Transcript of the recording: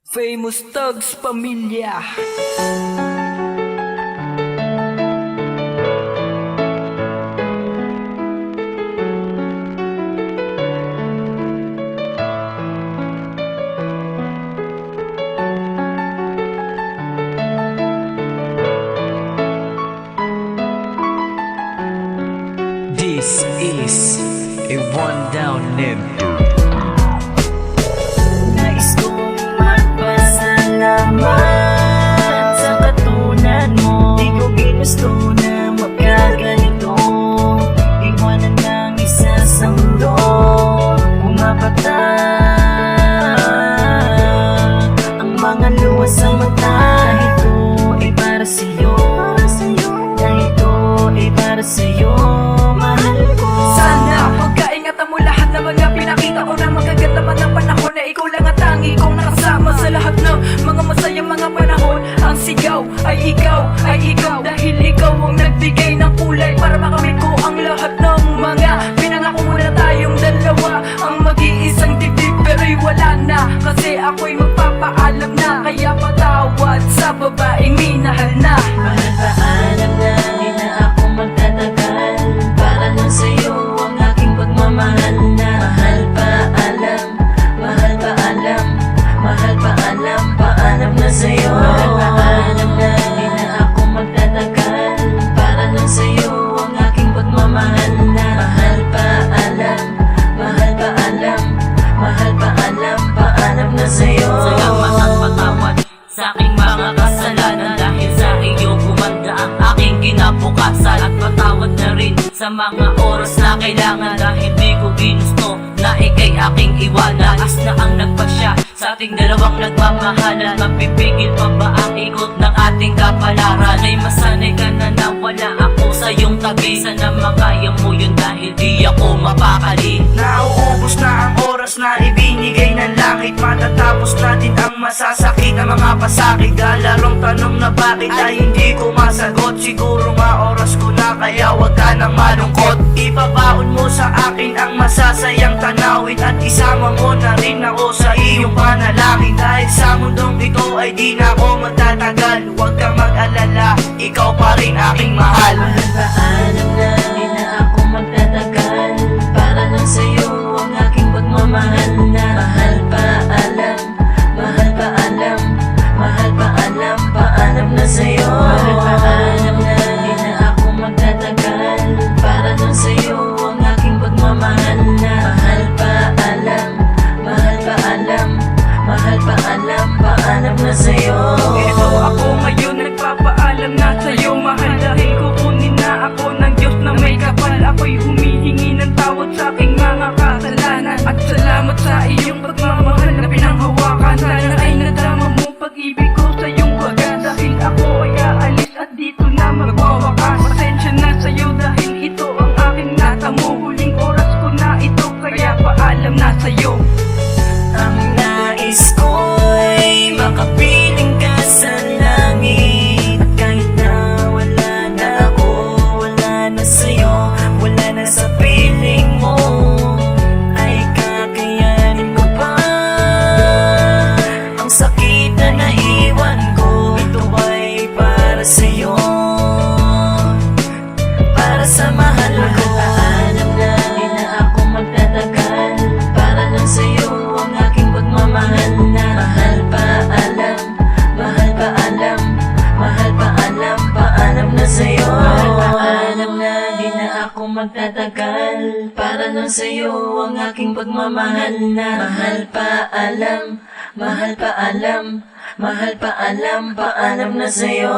Famous Thugs Pamilya. This is a one down limb. Nais kong magpasalamat sa katulad mo. Di ko ginusto na magkaganito. Iwanan ng isa sa mundo. Pumapatag ang mga luha sa mata. Ito ay para sa'yo. Ito ay para sa'yo. Sana pagkaingatan mo lahat na mga pinakita ko na magagat naman ang panahon na ikaw lang at tangi kong nakasama sa lahat ng mga masayang mga panahon. Ang sigaw ay ikaw, dahil ikaw ang nagbigay ng kulay para makamit ko ang lahat ng mga pinangako mo na tayong dalawa. Ang mag-iisang dibdib pero'y wala na, kasi ako'y magpapaalam na. Kaya patawad sa babaeng minahal na. Mahal pa alam na di na ako magtatagal para lang sa'yo ang aking pagmamahal na. Mahal pa alam, mahal pa alam, mahal pa alam, paalam na sa'yo. Mahal pa alam na di na ako magtatagal para lang sa'yo ang aking pagmamahal na. Mahal pa alam, mahal pa alam, mahal pa alam, paalam na sa'yo. Salamat at patawad sa aking mga kasalanan, dahil sa iyo gumanda ang aking kinabukasan. At patawad na rin sa mga oras na kailangan, dahil di ko ginusto na ikay aking iwanan. As na ang nagpasya sa ating dalawang nagmamahalan, mapipigil pa ba ang ikot ng ating kapalaran? Ay masanay ka na na wala ako sa iyong tabi. Sana makaya mo yun dahil di ako mapakali. Nauubos na ang oras na ibinigay ng langit. Matatapos natin ang masasakit, ang mga pasakit. Galarong tanong na bakit ay hindi ko masagot. Siguro nga oras ko na, kaya wag ka nang malungkot. Ipabaon mo sa akin ang masasayang tanawin, at isama mo na rin ako sa iyong panalangin. Dahil sa mundong ito ay di na ako magtatagal. Huwag kang mag-alala, ikaw pa rin aking mahal. Mahal pa alam na di na ako magtatagal para lang sa'yo ang aking pagmamahal na. Mahal pa alam, mahal pa alam, mahal pa alam, paalam na sa'yo. Mahal pa alam na di na ako magtatagal para lang sa'yo ang aking pagmamahal na. Mahal pa alam, mahal pa alam, mahal pa alam, paalam na sa'yo. Ito ako ngayon nagpapaalam na sa'yo, mahal, dahil kukunin na ako ng Diyos na may kapal. Ako'y humihingi ng tawad sa aking mga kasalanan, at salamat sa iyong pagmamahal na pinanghawakan. Sana ay nadama mo pag-ibig ko sa iyong wagas, dahil ako ay aalis at dito na magwawakas. Pasensya na sa'yo dahil ito ang aking natamo. Huling oras ko na ito, kaya paalam na sa'yo. Ang nais ko'y makapiling ka sa langit. Kahit na wala na ako, wala na sa'yo, wala na sa piling mo, ay kakayanin ko pa ang sakit na naiwan ko. Ito ay para sa'yo, para sa mahal ko. Alam na di na ako magtatagal para lang sa'yo ang aking pagmamahal na. Mahal pa alam, mahal pa alam, mahal pa alam, paalam na sa'yo. Mahal pa alam na di na ako magtatagal para lang sa'yo ang aking pagmamahal na. Mahal pa alam, mahal pa alam, mahal pa alam, paalam na sa'yo.